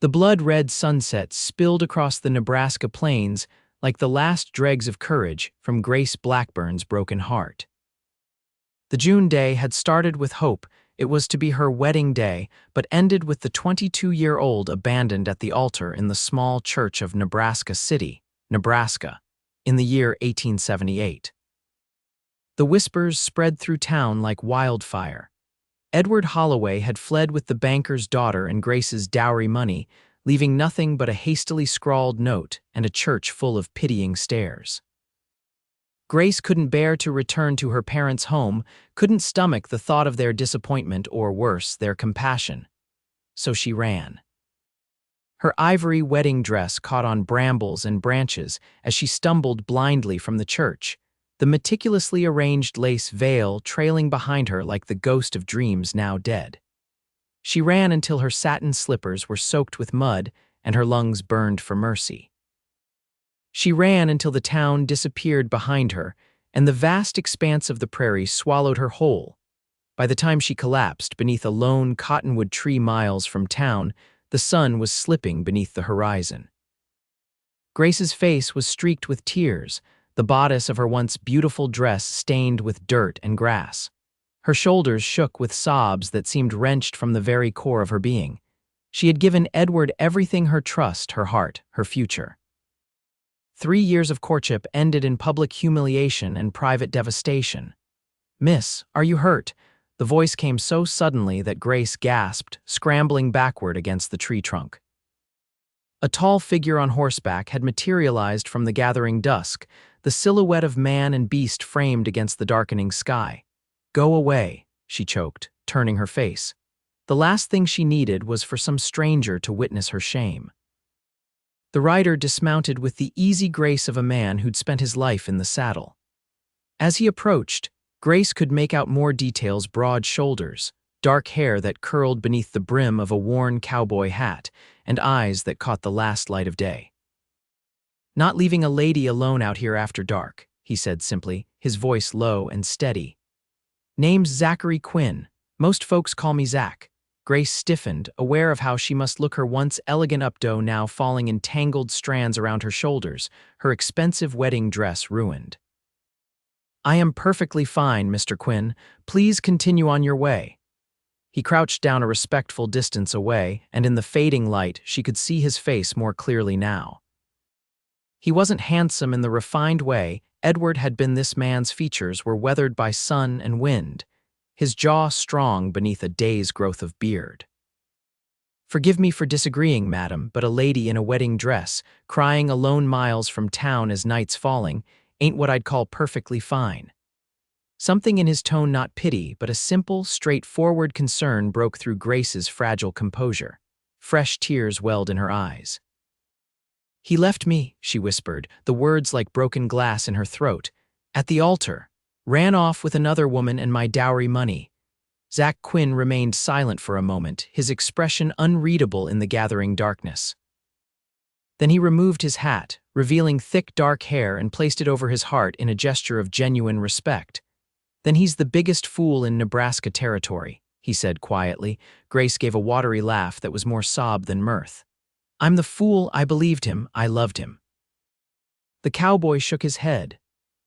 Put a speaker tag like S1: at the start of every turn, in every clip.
S1: The blood-red sunset spilled across the Nebraska plains like the last dregs of courage from Grace Blackburn's broken heart. The June day had started with hope. It was to be her wedding day, but ended with the 22-year-old abandoned at the altar in the small church of Nebraska City, Nebraska, in the year 1878. The whispers spread through town like wildfire. Edward Holloway had fled with the banker's daughter and Grace's dowry money, leaving nothing but a hastily scrawled note and a church full of pitying stares. Grace couldn't bear to return to her parents' home, couldn't stomach the thought of their disappointment or, worse, their compassion. So she ran. Her ivory wedding dress caught on brambles and branches as she stumbled blindly from the church, the meticulously arranged lace veil trailing behind her like the ghost of dreams now dead. She ran until her satin slippers were soaked with mud and her lungs burned for mercy. She ran until the town disappeared behind her, and the vast expanse of the prairie swallowed her whole. By the time she collapsed beneath a lone cottonwood tree miles from town, the sun was slipping beneath the horizon. Grace's face was streaked with tears, the bodice of her once beautiful dress stained with dirt and grass. Her shoulders shook with sobs that seemed wrenched from the very core of her being. She had given Edward everything: her trust, her heart, her future. 3 years of courtship ended in public humiliation and private devastation. "Miss, are you hurt?" The voice came so suddenly that Grace gasped, scrambling backward against the tree trunk. A tall figure on horseback had materialized from the gathering dusk, the silhouette of man and beast framed against the darkening sky. "Go away," she choked, turning her face. The last thing she needed was for some stranger to witness her shame. The rider dismounted with the easy grace of a man who'd spent his life in the saddle. As he approached, Grace could make out more details: broad shoulders, dark hair that curled beneath the brim of a worn cowboy hat, and eyes that caught the last light of day. "Not leaving a lady alone out here after dark," he said simply, his voice low and steady. "Name's Zachary Quinn. Most folks call me Zach." Grace stiffened, aware of how she must look, her once elegant updo now falling in tangled strands around her shoulders, her expensive wedding dress ruined. "I am perfectly fine, Mr. Quinn. Please continue on your way." He crouched down a respectful distance away, and in the fading light she could see his face more clearly now. He wasn't handsome in the refined way Edward had been. This man's features were weathered by sun and wind, his jaw strong beneath a day's growth of beard. "Forgive me for disagreeing, madam, but a lady in a wedding dress, crying alone miles from town as night's falling, ain't what I'd call perfectly fine." Something in his tone, not pity, but a simple, straightforward concern, broke through Grace's fragile composure. Fresh tears welled in her eyes. "He left me," she whispered, the words like broken glass in her throat, "at the altar. Ran off with another woman and my dowry money." Zach Quinn remained silent for a moment, his expression unreadable in the gathering darkness. Then he removed his hat, revealing thick dark hair, and placed it over his heart in a gesture of genuine respect. "Then he's the biggest fool in Nebraska territory," he said quietly. Grace gave a watery laugh that was more sob than mirth. "I'm the fool. I believed him. I loved him." The cowboy shook his head.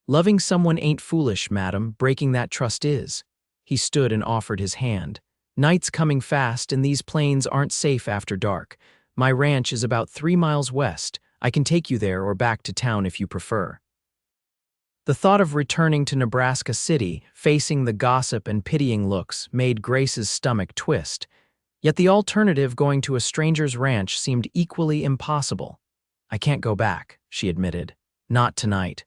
S1: "Loving someone ain't foolish, madam. Breaking that trust is." He stood and offered his hand. "Night's coming fast, and these plains aren't safe after dark. My ranch is about 3 miles west. I can take you there or back to town if you prefer." The thought of returning to Nebraska City, facing the gossip and pitying looks, made Grace's stomach twist. Yet the alternative, going to a stranger's ranch, seemed equally impossible. "I can't go back," she admitted. "Not tonight."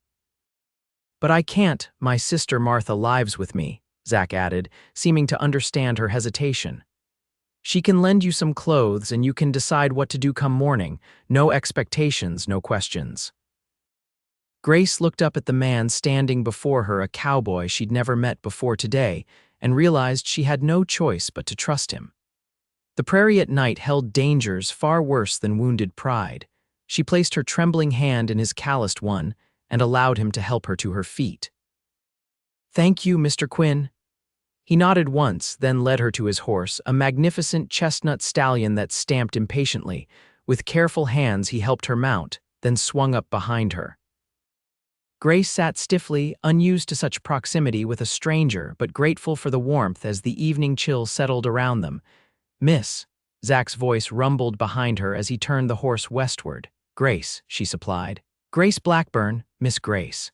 S1: "But I can't. My sister Martha lives with me," Zach added, seeming to understand her hesitation. "She can lend you some clothes and you can decide what to do come morning. No expectations, no questions." Grace looked up at the man standing before her, a cowboy she'd never met before today, and realized she had no choice but to trust him. The prairie at night held dangers far worse than wounded pride. She placed her trembling hand in his calloused one and allowed him to help her to her feet. "Thank you, Mr. Quinn." He nodded once, then led her to his horse, a magnificent chestnut stallion that stamped impatiently. With careful hands he helped her mount, then swung up behind her. Grace sat stiffly, unused to such proximity with a stranger, but grateful for the warmth as the evening chill settled around them. "Miss," Zach's voice rumbled behind her as he turned the horse westward. "Grace," she supplied. "Grace Blackburn, Miss Grace."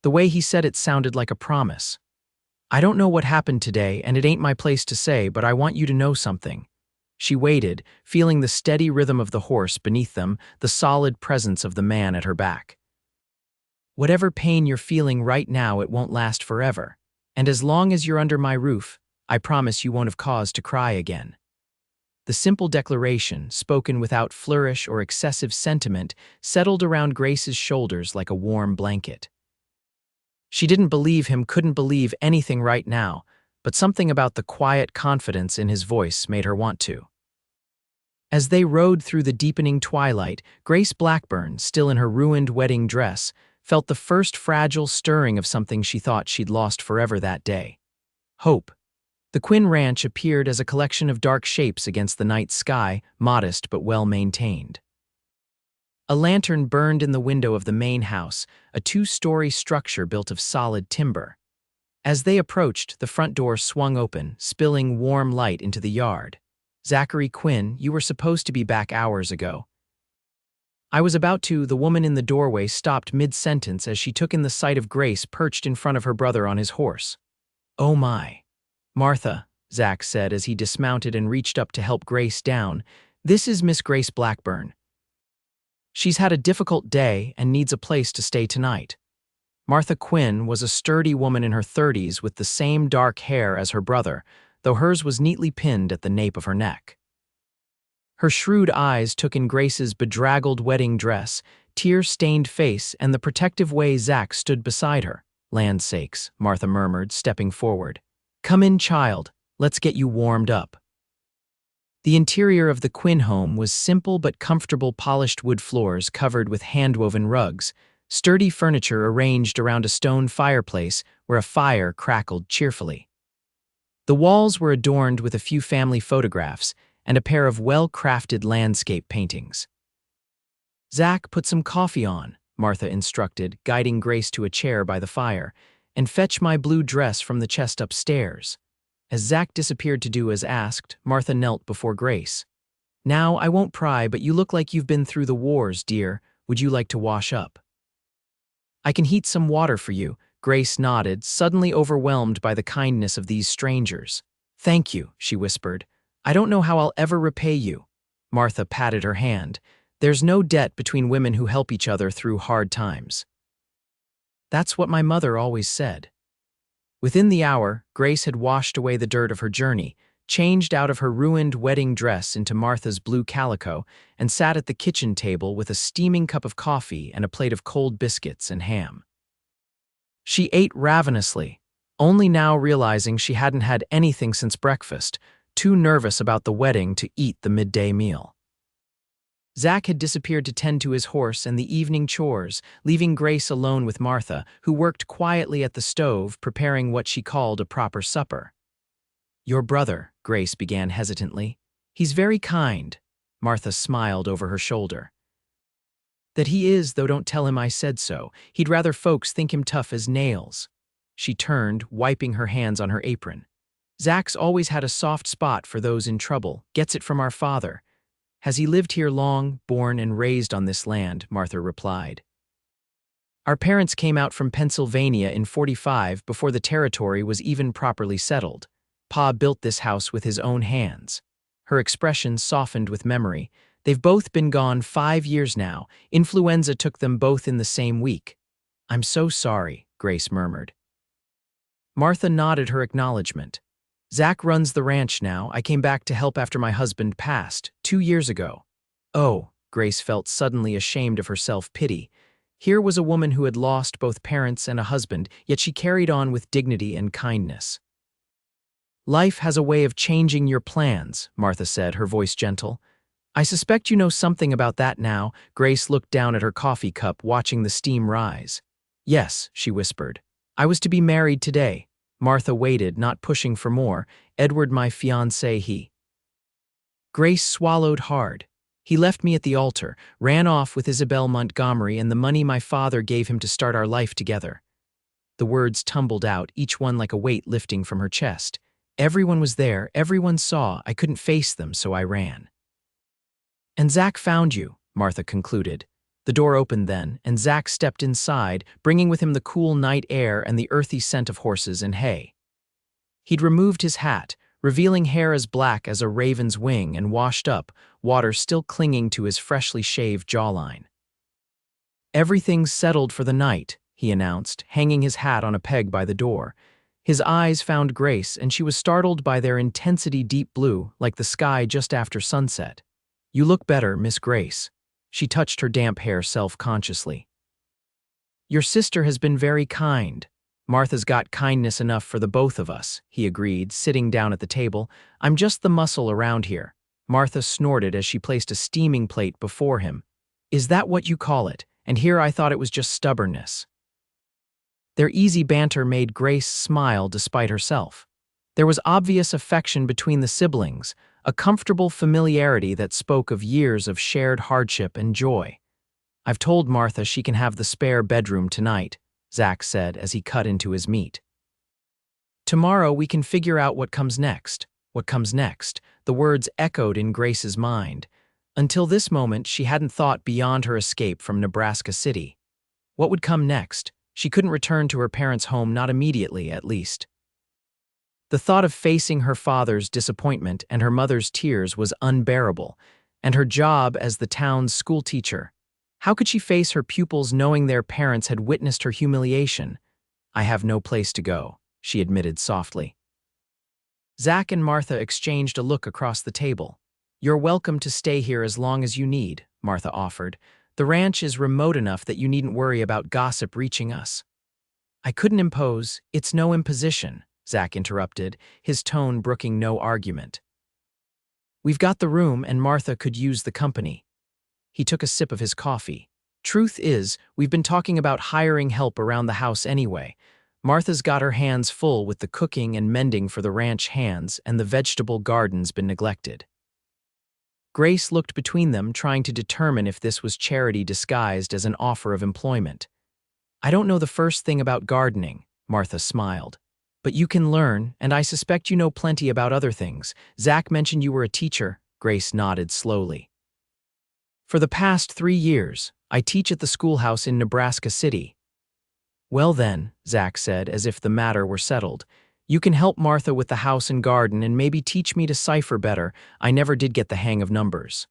S1: The way he said it sounded like a promise. "I don't know what happened today, and it ain't my place to say, but I want you to know something." She waited, feeling the steady rhythm of the horse beneath them, the solid presence of the man at her back. "Whatever pain you're feeling right now, it won't last forever. And as long as you're under my roof, I promise you won't have cause to cry again." The simple declaration, spoken without flourish or excessive sentiment, settled around Grace's shoulders like a warm blanket. She didn't believe him, couldn't believe anything right now, but something about the quiet confidence in his voice made her want to. As they rode through the deepening twilight, Grace Blackburn, still in her ruined wedding dress, felt the first fragile stirring of something she thought she'd lost forever that day. Hope. The Quinn Ranch appeared as a collection of dark shapes against the night sky, modest but well-maintained. A lantern burned in the window of the main house, a two-story structure built of solid timber. As they approached, the front door swung open, spilling warm light into the yard. "Zachary Quinn, you were supposed to be back hours ago." "I was about to." The woman in the doorway stopped mid-sentence as she took in the sight of Grace perched in front of her brother on his horse. "Oh my." "Martha," Zach said as he dismounted and reached up to help Grace down, "this is Miss Grace Blackburn. She's had a difficult day and needs a place to stay tonight." Martha Quinn was a sturdy woman in her 30s with the same dark hair as her brother, though hers was neatly pinned at the nape of her neck. Her shrewd eyes took in Grace's bedraggled wedding dress, tear-stained face, and the protective way Zach stood beside her. "Land's sakes," Martha murmured, stepping forward. "Come in, child. Let's get you warmed up." The interior of the Quinn home was simple but comfortable, polished wood floors covered with hand-woven rugs, sturdy furniture arranged around a stone fireplace where a fire crackled cheerfully. The walls were adorned with a few family photographs and a pair of well-crafted landscape paintings. "Zach, put some coffee on," Martha instructed, guiding Grace to a chair by the fire, "and fetch my blue dress from the chest upstairs." As Zach disappeared to do as asked, Martha knelt before Grace. "Now, I won't pry, but you look like you've been through the wars, dear. Would you like to wash up?" "I can heat some water for you," Grace nodded, suddenly overwhelmed by the kindness of these strangers. "Thank you," she whispered. "I don't know how I'll ever repay you." Martha patted her hand. "There's no debt between women who help each other through hard times." "That's what my mother always said." Within the hour, Grace had washed away the dirt of her journey, changed out of her ruined wedding dress into Martha's blue calico, and sat at the kitchen table with a steaming cup of coffee and a plate of cold biscuits and ham. She ate ravenously, only now realizing she hadn't had anything since breakfast, too nervous about the wedding to eat the midday meal. Zach had disappeared to tend to his horse and the evening chores, leaving Grace alone with Martha, who worked quietly at the stove, preparing what she called a proper supper. "Your brother," Grace began hesitantly. "He's very kind." Martha smiled over her shoulder. "That he is, though don't tell him I said so. He'd rather folks think him tough as nails." She turned, wiping her hands on her apron. "Zach's always had a soft spot for those in trouble, gets it from our father." "Has he lived here long, born and raised on this land?" Martha replied. "Our parents came out from Pennsylvania in '45 before the territory was even properly settled. Pa built this house with his own hands." Her expression softened with memory. "They've both been gone 5 years now. Influenza took them both in the same week." "I'm so sorry," Grace murmured. Martha nodded her acknowledgement. "Zach runs the ranch now. I came back to help after my husband passed, 2 years ago." "Oh," Grace felt suddenly ashamed of her self-pity. Here was a woman who had lost both parents and a husband, yet she carried on with dignity and kindness. "Life has a way of changing your plans," Martha said, her voice gentle. "I suspect you know something about that now." Grace looked down at her coffee cup, watching the steam rise. "Yes," she whispered. "I was to be married today. Martha waited, not pushing for more. Edward, my fiancé, he. Grace swallowed hard. He left me at the altar, ran off with Isabel Montgomery and the money my father gave him to start our life together. The words tumbled out, each one like a weight lifting from her chest. Everyone was there, everyone saw. I couldn't face them, so I ran. And Zach found you, Martha concluded. The door opened then, and Zach stepped inside, bringing with him the cool night air and the earthy scent of horses and hay. He'd removed his hat, revealing hair as black as a raven's wing and washed up, water still clinging to his freshly shaved jawline. Everything's settled for the night, he announced, hanging his hat on a peg by the door. His eyes found Grace, and she was startled by their intensity, deep blue, like the sky just after sunset. You look better, Miss Grace. She touched her damp hair self-consciously. Your sister has been very kind. Martha's got kindness enough for the both of us, he agreed, sitting down at the table. I'm just the muscle around here. Martha snorted as she placed a steaming plate before him. Is that what you call it? And here I thought it was just stubbornness. Their easy banter made Grace smile despite herself. There was obvious affection between the siblings, a comfortable familiarity that spoke of years of shared hardship and joy. I've told Martha she can have the spare bedroom tonight, Zach said as he cut into his meat. Tomorrow we can figure out what comes next. What comes next? The words echoed in Grace's mind. Until this moment, she hadn't thought beyond her escape from Nebraska City. What would come next? She couldn't return to her parents' home, not immediately, at least. The thought of facing her father's disappointment and her mother's tears was unbearable, and her job as the town's schoolteacher. How could she face her pupils knowing their parents had witnessed her humiliation? I have no place to go, she admitted softly. Zach and Martha exchanged a look across the table. You're welcome to stay here as long as you need, Martha offered. The ranch is remote enough that you needn't worry about gossip reaching us. I couldn't impose. It's no imposition, Zach interrupted, his tone brooking no argument. We've got the room and Martha could use the company. He took a sip of his coffee. Truth is, we've been talking about hiring help around the house anyway. Martha's got her hands full with the cooking and mending for the ranch hands, and the vegetable garden's been neglected. Grace looked between them, trying to determine if this was charity disguised as an offer of employment. I don't know the first thing about gardening, Martha smiled. But you can learn, and I suspect you know plenty about other things. Zach mentioned you were a teacher. Grace nodded slowly. For the past 3 years, I teach at the schoolhouse in Nebraska City. Well then, Zach said, as if the matter were settled. You can help Martha with the house and garden and maybe teach me to cipher better. I never did get the hang of numbers.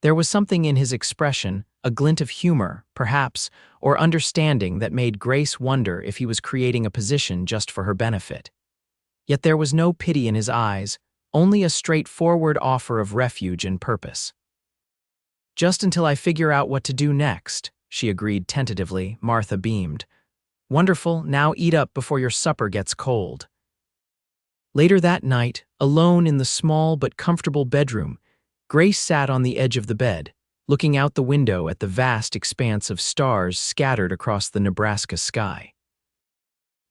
S1: There was something in his expression, a glint of humor, perhaps, or understanding that made Grace wonder if he was creating a position just for her benefit. Yet there was no pity in his eyes, only a straightforward offer of refuge and purpose. Just until I figure out what to do next, she agreed tentatively. Martha beamed. Wonderful, now eat up before your supper gets cold. Later that night, alone in the small but comfortable bedroom, Grace sat on the edge of the bed, looking out the window at the vast expanse of stars scattered across the Nebraska sky.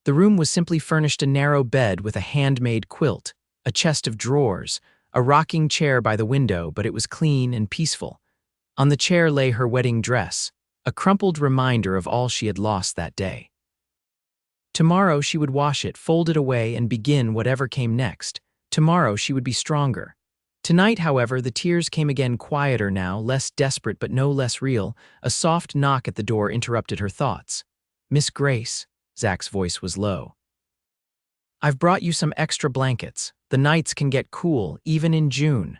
S1: The room was simply furnished a narrow bed with a handmade quilt, a chest of drawers, a rocking chair by the window, but it was clean and peaceful. On the chair lay her wedding dress, a crumpled reminder of all she had lost that day. Tomorrow she would wash it, fold it away, and begin whatever came next. Tomorrow she would be stronger. Tonight, however, the tears came again, quieter now, less desperate but no less real. A soft knock at the door interrupted her thoughts. Miss Grace, Zach's voice was low. I've brought you some extra blankets. The nights can get cool, even in June.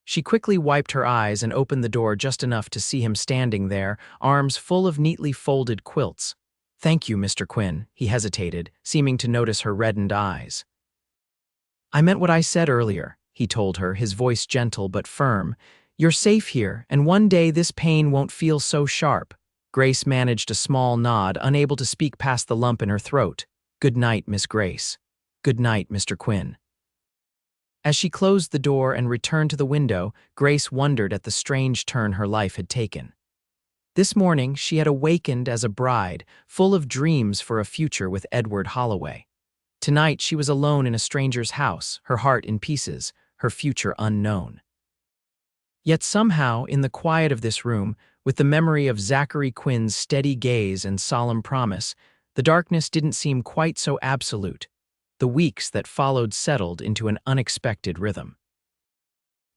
S1: She quickly wiped her eyes and opened the door just enough to see him standing there, arms full of neatly folded quilts. Thank you, Mr. Quinn, he hesitated, seeming to notice her reddened eyes. I meant what I said earlier, he told her, his voice gentle but firm. You're safe here, and one day this pain won't feel so sharp. Grace managed a small nod, unable to speak past the lump in her throat. Good night, Miss Grace. Good night, Mr. Quinn. As she closed the door and returned to the window, Grace wondered at the strange turn her life had taken. This morning, she had awakened as a bride, full of dreams for a future with Edward Holloway. Tonight, she was alone in a stranger's house, her heart in pieces, her future unknown. Yet somehow, in the quiet of this room, with the memory of Zachary Quinn's steady gaze and solemn promise, the darkness didn't seem quite so absolute. The weeks that followed settled into an unexpected rhythm.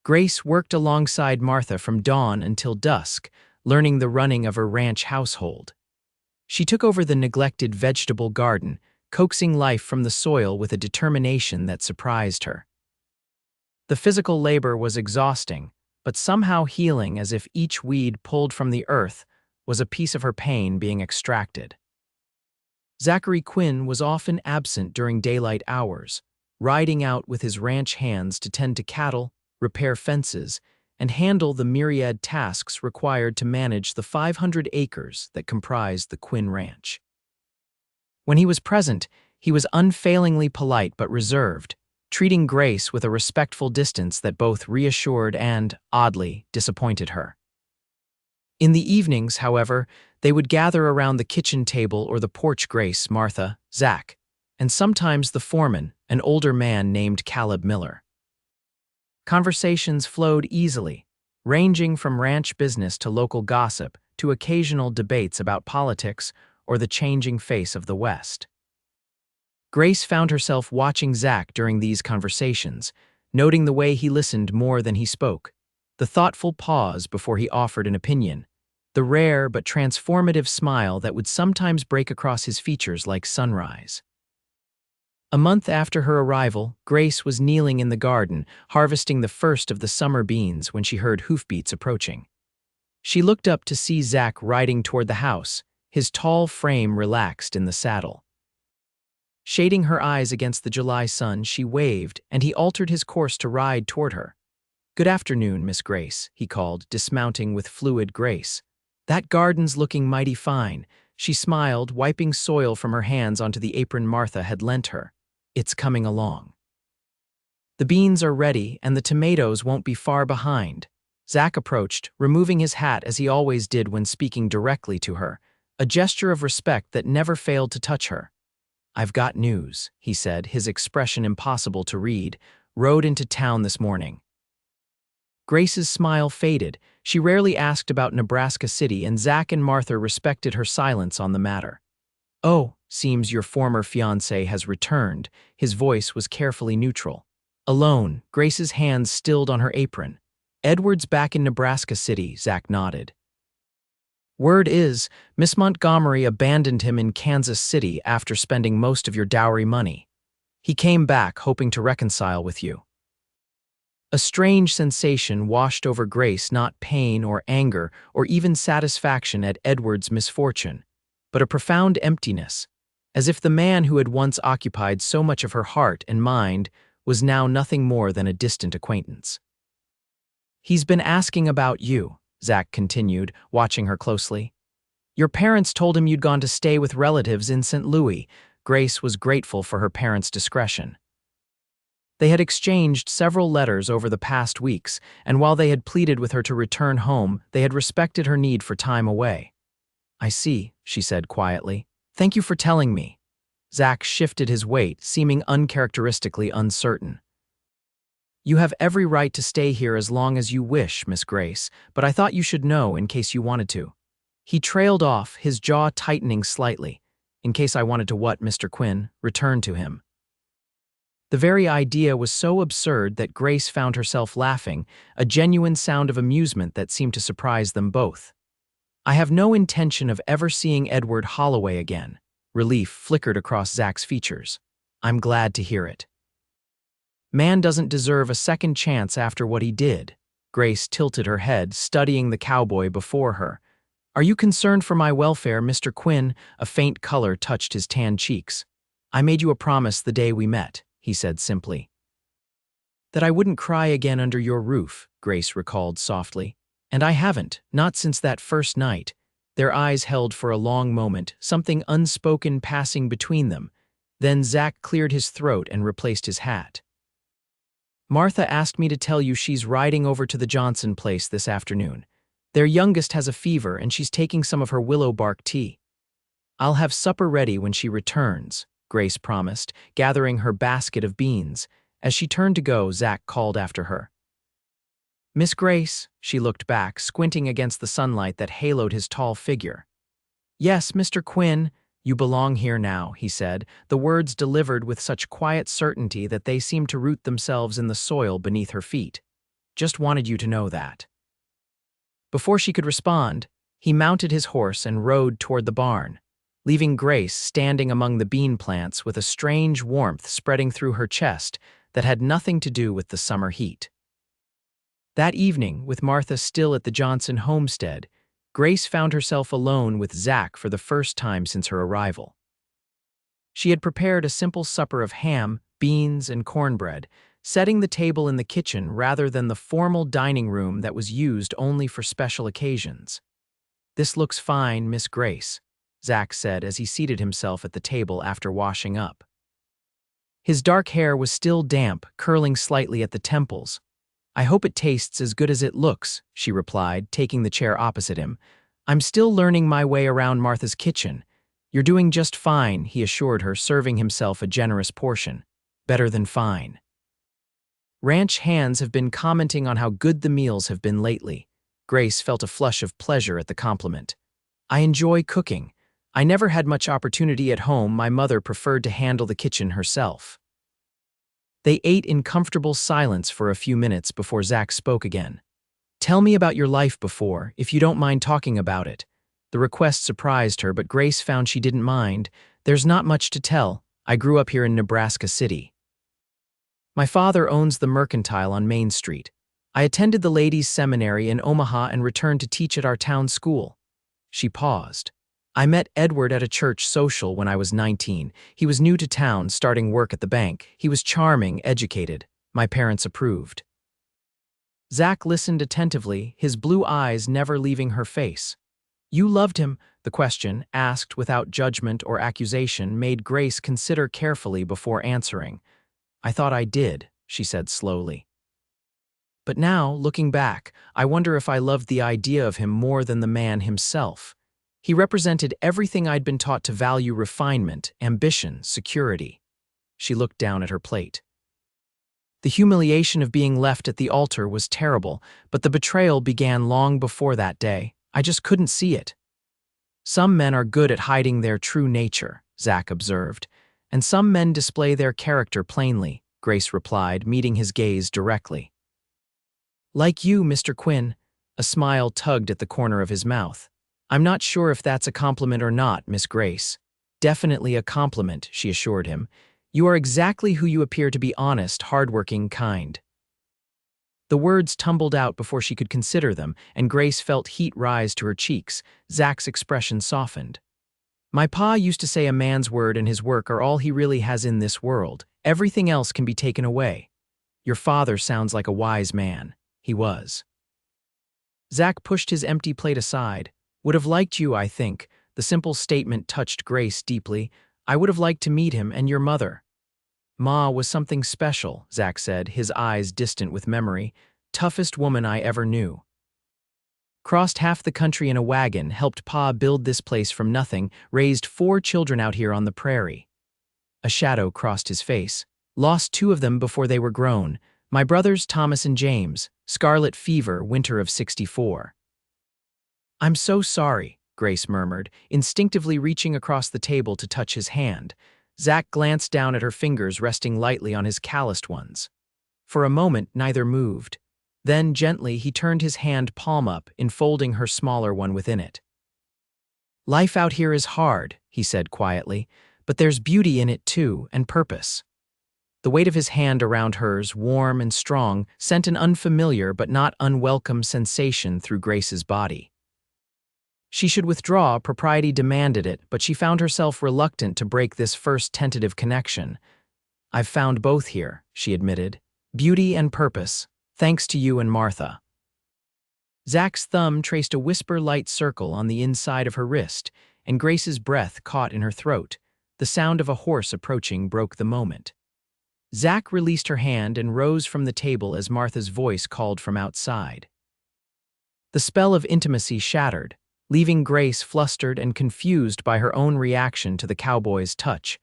S1: Grace worked alongside Martha from dawn until dusk, learning the running of her ranch household. She took over the neglected vegetable garden, coaxing life from the soil with a determination that surprised her. The physical labor was exhausting, but somehow healing, as if each weed pulled from the earth was a piece of her pain being extracted. Zachary Quinn was often absent during daylight hours, riding out with his ranch hands to tend to cattle, repair fences, and handle the myriad tasks required to manage the 500 acres that comprised the Quinn Ranch. When he was present, he was unfailingly polite but reserved, treating Grace with a respectful distance that both reassured and, oddly, disappointed her. In the evenings, however, they would gather around the kitchen table or the porch. Grace, Martha, Zach, and sometimes the foreman, an older man named Caleb Miller. Conversations flowed easily, ranging from ranch business to local gossip to occasional debates about politics or the changing face of the West. Grace found herself watching Zach during these conversations, noting the way he listened more than he spoke, the thoughtful pause before he offered an opinion, the rare but transformative smile that would sometimes break across his features like sunrise. A month after her arrival, Grace was kneeling in the garden, harvesting the first of the summer beans when she heard hoofbeats approaching. She looked up to see Zach riding toward the house, his tall frame relaxed in the saddle. Shading her eyes against the July sun, she waved, and he altered his course to ride toward her. "Good afternoon, Miss Grace," he called, dismounting with fluid grace. "That garden's looking mighty fine," she smiled, wiping soil from her hands onto the apron Martha had lent her. "It's coming along. The beans are ready, and the tomatoes won't be far behind." Zach approached, removing his hat as he always did when speaking directly to her, a gesture of respect that never failed to touch her. "I've got news," he said, his expression impossible to read. "Rode into town this morning." Grace's smile faded. She rarely asked about Nebraska City, and Zach and Martha respected her silence on the matter. "Oh, seems your former fiancé has returned." His voice was carefully neutral. Alone, Grace's hands stilled on her apron. "Edward's back in Nebraska City," Zach nodded. "Word is, Miss Montgomery abandoned him in Kansas City after spending most of your dowry money. He came back hoping to reconcile with you." A strange sensation washed over Grace, not pain or anger or even satisfaction at Edward's misfortune, but a profound emptiness, as if the man who had once occupied so much of her heart and mind was now nothing more than a distant acquaintance. "He's been asking about you," Zach continued, watching her closely. "Your parents told him you'd gone to stay with relatives in St. Louis." Grace was grateful for her parents' discretion. They had exchanged several letters over the past weeks, and while they had pleaded with her to return home, they had respected her need for time away. "I see," she said quietly. "Thank you for telling me." Zach shifted his weight, seeming uncharacteristically uncertain. "You have every right to stay here as long as you wish, Miss Grace, but I thought you should know in case you wanted to." He trailed off, his jaw tightening slightly. "In case I wanted to what, Mr. Quinn?" returned to him. The very idea was so absurd that Grace found herself laughing, a genuine sound of amusement that seemed to surprise them both. "I have no intention of ever seeing Edward Holloway again." Relief flickered across Zach's features. "I'm glad to hear it." "Man doesn't deserve a second chance after what he did." Grace tilted her head, studying the cowboy before her. "Are you concerned for my welfare, Mr. Quinn?" A faint color touched his tan cheeks. "I made you a promise the day we met," he said simply. "That I wouldn't cry again under your roof," Grace recalled softly. "And I haven't, not since that first night." Their eyes held for a long moment, something unspoken passing between them. Then Zach cleared his throat and replaced his hat. "Martha asked me to tell you she's riding over to the Johnson place this afternoon. Their youngest has a fever and she's taking some of her willow bark tea. I'll have supper ready when she returns, Grace promised, gathering her basket of beans. As she turned to go, Zach called after her. Miss Grace, she looked back, squinting against the sunlight that haloed his tall figure. Yes, Mr. Quinn, you belong here now, he said, the words delivered with such quiet certainty that they seemed to root themselves in the soil beneath her feet. Just wanted you to know that. Before she could respond, he mounted his horse and rode toward the barn, leaving Grace standing among the bean plants with a strange warmth spreading through her chest that had nothing to do with the summer heat. That evening, with Martha still at the Johnson homestead, Grace found herself alone with Zach for the first time since her arrival. She had prepared a simple supper of ham, beans, and cornbread, setting the table in the kitchen rather than the formal dining room that was used only for special occasions. "This looks fine, Miss Grace," Zach said as he seated himself at the table after washing up. His dark hair was still damp, curling slightly at the temples. "I hope it tastes as good as it looks," she replied, taking the chair opposite him. "I'm still learning my way around Martha's kitchen." "You're doing just fine," he assured her, serving himself a generous portion. "Better than fine." Ranch hands have been commenting on how good the meals have been lately. Grace felt a flush of pleasure at the compliment. "I enjoy cooking. I never had much opportunity at home. My mother preferred to handle the kitchen herself." They ate in comfortable silence for a few minutes before Zach spoke again. "Tell me about your life before, if you don't mind talking about it." The request surprised her, but Grace found she didn't mind. "There's not much to tell. I grew up here in Nebraska City. My father owns the Mercantile on Main Street. I attended the ladies' seminary in Omaha and returned to teach at our town school." She paused. "I met Edward at a church social when I was 19. He was new to town, starting work at the bank. He was charming, educated. My parents approved." Zach listened attentively, his blue eyes never leaving her face. "You loved him?" The question, asked without judgment or accusation, made Grace consider carefully before answering. "I thought I did," she said slowly. "But now, looking back, I wonder if I loved the idea of him more than the man himself. He represented everything I'd been taught to value: refinement, ambition, security." She looked down at her plate. "The humiliation of being left at the altar was terrible, but the betrayal began long before that day. I just couldn't see it." "Some men are good at hiding their true nature," Zach observed. "And some men display their character plainly," Grace replied, meeting his gaze directly. "Like you, Mr. Quinn." A smile tugged at the corner of his mouth. "I'm not sure if that's a compliment or not, Miss Grace." "Definitely a compliment," she assured him. "You are exactly who you appear to be: honest, hardworking, kind." The words tumbled out before she could consider them, and Grace felt heat rise to her cheeks. Zach's expression softened. "My pa used to say a man's word and his work are all he really has in this world. Everything else can be taken away. Your father sounds like a wise man." He was. Zach pushed his empty plate aside. "Would have liked you, I think." The simple statement touched Grace deeply. "I would have liked to meet him and your mother." "Ma was something special," Zach said, his eyes distant with memory. "Toughest woman I ever knew. Crossed half the country in a wagon, helped Pa build this place from nothing, raised 4 children out here on the prairie." A shadow crossed his face. "Lost 2 of them before they were grown. My brothers Thomas and James. Scarlet fever, winter of '64. "I'm so sorry," Grace murmured, instinctively reaching across the table to touch his hand. Zach glanced down at her fingers resting lightly on his calloused ones. For a moment, neither moved. Then, gently, he turned his hand palm up, enfolding her smaller one within it. "Life out here is hard," he said quietly, "but there's beauty in it too, and purpose." The weight of his hand around hers, warm and strong, sent an unfamiliar but not unwelcome sensation through Grace's body. She should withdraw, propriety demanded it, but she found herself reluctant to break this first tentative connection. "I've found both here," she admitted. "Beauty and purpose, thanks to you and Martha." Zach's thumb traced a whisper-light circle on the inside of her wrist, and Grace's breath caught in her throat. The sound of a horse approaching broke the moment. Zach released her hand and rose from the table as Martha's voice called from outside. The spell of intimacy shattered, leaving Grace flustered and confused by her own reaction to the cowboy's touch.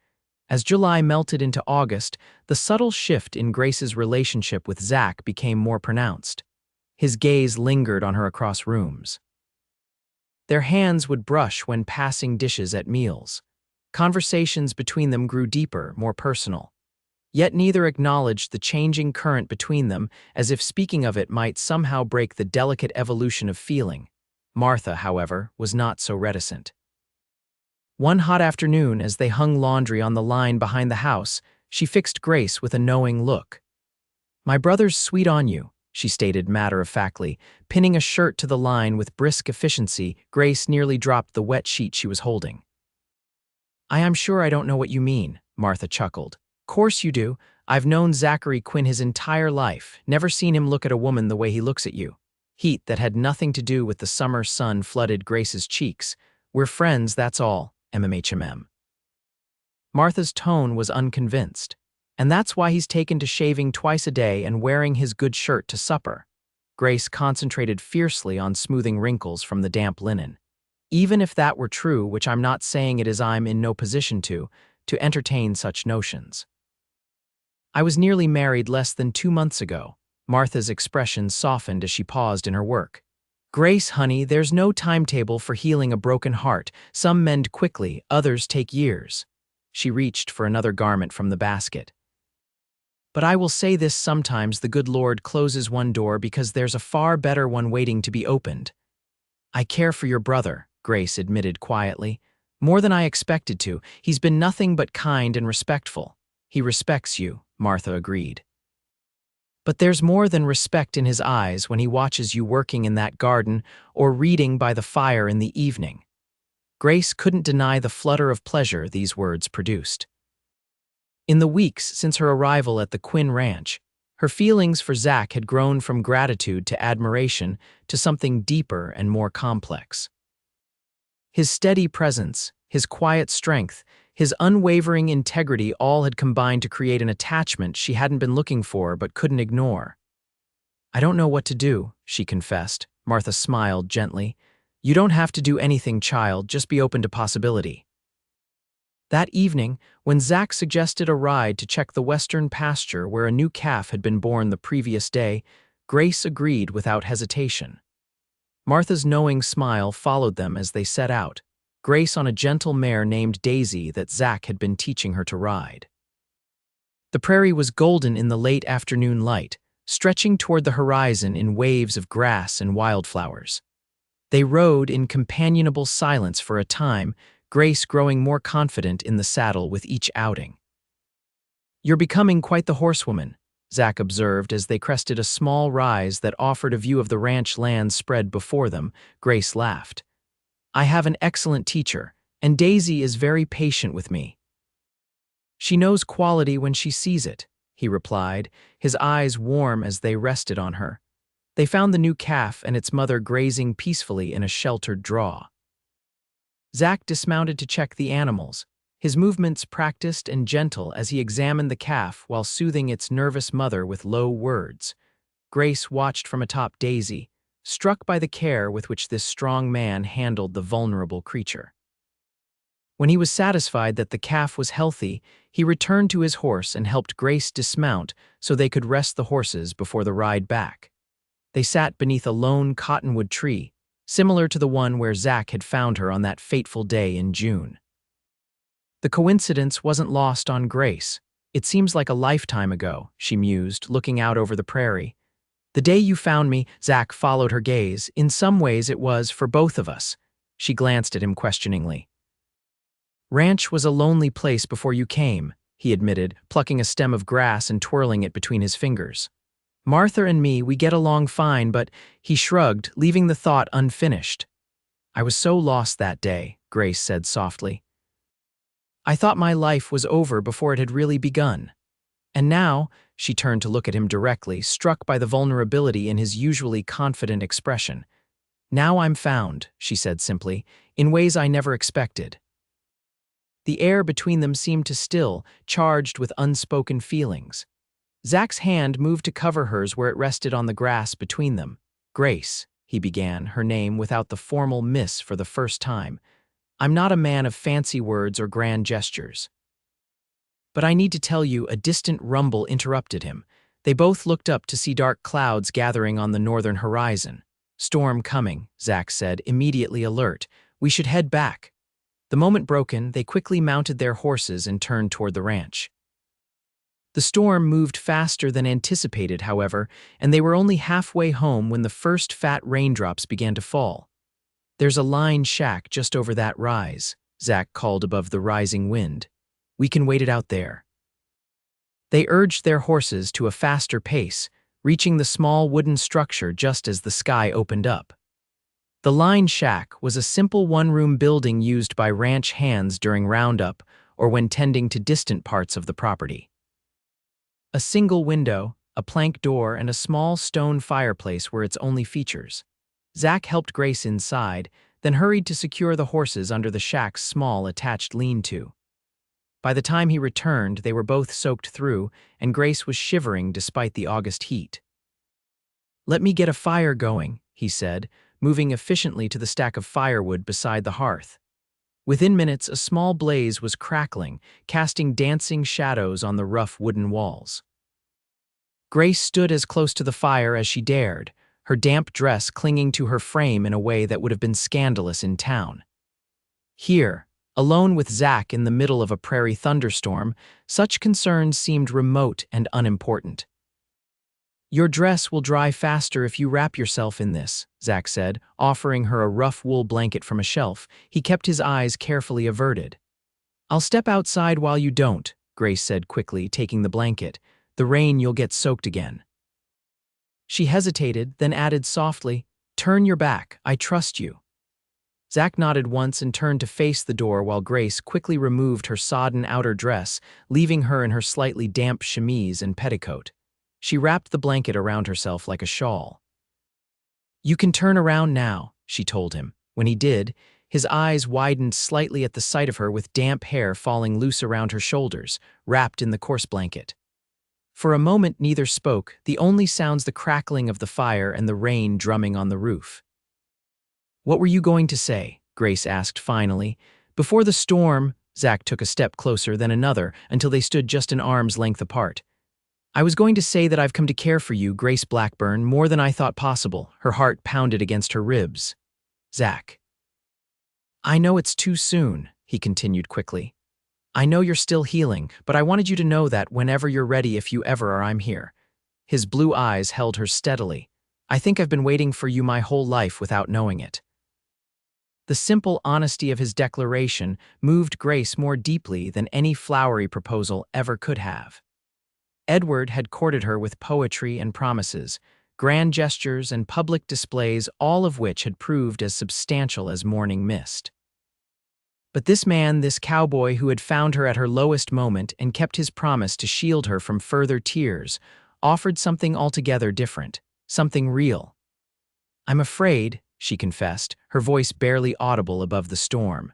S1: As July melted into August, the subtle shift in Grace's relationship with Zach became more pronounced. His gaze lingered on her across rooms. Their hands would brush when passing dishes at meals. Conversations between them grew deeper, more personal. Yet neither acknowledged the changing current between them, as if speaking of it might somehow break the delicate evolution of feeling. Martha, however, was not so reticent. One hot afternoon, as they hung laundry on the line behind the house, she fixed Grace with a knowing look. "My brother's sweet on you," she stated matter-of-factly, pinning a shirt to the line with brisk efficiency. Grace nearly dropped the wet sheet she was holding. "I am sure I don't know what you mean," Martha chuckled. "Course you do. I've known Zachary Quinn his entire life, never seen him look at a woman the way he looks at you." Heat that had nothing to do with the summer sun flooded Grace's cheeks. "We're friends, that's all, MMHMM." Martha's tone was unconvinced. "And that's why he's taken to shaving twice a day and wearing his good shirt to supper." Grace concentrated fiercely on smoothing wrinkles from the damp linen. "Even if that were true, which I'm not saying it is, I'm in no position to entertain such notions. I was nearly married less than 2 months ago." Martha's expression softened as she paused in her work. "Grace, honey, there's no timetable for healing a broken heart. Some mend quickly, others take years." She reached for another garment from the basket. "But I will say this, sometimes the good Lord closes one door because there's a far better one waiting to be opened." "I care for your brother," Grace admitted quietly. "More than I expected to. He's been nothing but kind and respectful." "He respects you," Martha agreed. "But there's more than respect in his eyes when he watches you working in that garden or reading by the fire in the evening." Grace couldn't deny the flutter of pleasure these words produced. In the weeks since her arrival at the Quinn Ranch, her feelings for Zach had grown from gratitude to admiration to something deeper and more complex. His steady presence, his quiet strength, his unwavering integrity all had combined to create an attachment she hadn't been looking for but couldn't ignore. "I don't know what to do," she confessed. Martha smiled gently. "You don't have to do anything, child, just be open to possibility." That evening, when Zach suggested a ride to check the western pasture where a new calf had been born the previous day, Grace agreed without hesitation. Martha's knowing smile followed them as they set out, Grace on a gentle mare named Daisy that Zach had been teaching her to ride. The prairie was golden in the late afternoon light, stretching toward the horizon in waves of grass and wildflowers. They rode in companionable silence for a time, Grace growing more confident in the saddle with each outing. "You're becoming quite the horsewoman," Zach observed as they crested a small rise that offered a view of the ranch land spread before them. Grace laughed. "I have an excellent teacher, and Daisy is very patient with me." "She knows quality when she sees it," he replied, his eyes warm as they rested on her. They found the new calf and its mother grazing peacefully in a sheltered draw. Zach dismounted to check the animals, his movements practiced and gentle as he examined the calf while soothing its nervous mother with low words. Grace watched from atop Daisy, struck by the care with which this strong man handled the vulnerable creature. When he was satisfied that the calf was healthy, he returned to his horse and helped Grace dismount so they could rest the horses before the ride back. They sat beneath a lone cottonwood tree, similar to the one where Zach had found her on that fateful day in June. The coincidence wasn't lost on Grace. "It seems like a lifetime ago," she mused, looking out over the prairie. "The day you found me," Zach followed her gaze. "In some ways it was for both of us." She glanced at him questioningly. "Ranch was a lonely place before you came," he admitted, plucking a stem of grass and twirling it between his fingers. "Martha and me, we get along fine, but," he shrugged, leaving the thought unfinished. "I was so lost that day," Grace said softly. "I thought my life was over before it had really begun. And now," she turned to look at him directly, struck by the vulnerability in his usually confident expression. "Now I'm found," she said simply, "in ways I never expected." The air between them seemed to still, charged with unspoken feelings. Zach's hand moved to cover hers where it rested on the grass between them. "Grace," he began, her name without the formal miss for the first time. "I'm not a man of fancy words or grand gestures." "But I need to tell you," a distant rumble interrupted him. They both looked up to see dark clouds gathering on the northern horizon. "Storm coming," Zach said, immediately alert. "We should head back." The moment broken, they quickly mounted their horses and turned toward the ranch. The storm moved faster than anticipated, however, and they were only halfway home when the first fat raindrops began to fall. "There's a line shack just over that rise," Zach called above the rising wind. "We can wait it out there." They urged their horses to a faster pace, reaching the small wooden structure just as the sky opened up. The line shack was a simple one-room building used by ranch hands during roundup or when tending to distant parts of the property. A single window, a plank door, and a small stone fireplace were its only features. Zach helped Grace inside, then hurried to secure the horses under the shack's small attached lean-to. By the time he returned, they were both soaked through, and Grace was shivering despite the August heat. "Let me get a fire going," he said, moving efficiently to the stack of firewood beside the hearth. Within minutes, a small blaze was crackling, casting dancing shadows on the rough wooden walls. Grace stood as close to the fire as she dared, her damp dress clinging to her frame in a way that would have been scandalous in town. Here, alone with Zach in the middle of a prairie thunderstorm, such concerns seemed remote and unimportant. "Your dress will dry faster if you wrap yourself in this," Zach said, offering her a rough wool blanket from a shelf. He kept his eyes carefully averted. "I'll step outside while you don't," Grace said quickly, taking the blanket. "The rain, you'll get soaked again." She hesitated, then added softly, "Turn your back, I trust you." Zach nodded once and turned to face the door while Grace quickly removed her sodden outer dress, leaving her in her slightly damp chemise and petticoat. She wrapped the blanket around herself like a shawl. "You can turn around now," she told him. When he did, his eyes widened slightly at the sight of her with damp hair falling loose around her shoulders, wrapped in the coarse blanket. For a moment neither spoke, the only sounds the crackling of the fire and the rain drumming on the roof. "What were you going to say?" Grace asked finally. "Before the storm," Zach took a step closer, then another, until they stood just an arm's length apart. "I was going to say that I've come to care for you, Grace Blackburn, more than I thought possible." Her heart pounded against her ribs. "Zach." "I know it's too soon," he continued quickly. "I know you're still healing, but I wanted you to know that whenever you're ready, if you ever are, I'm here." His blue eyes held her steadily. "I think I've been waiting for you my whole life without knowing it." The simple honesty of his declaration moved Grace more deeply than any flowery proposal ever could have. Edward had courted her with poetry and promises, grand gestures and public displays, all of which had proved as substantial as morning mist. But this man, this cowboy who had found her at her lowest moment and kept his promise to shield her from further tears, offered something altogether different, something real. "I'm afraid," she confessed, her voice barely audible above the storm.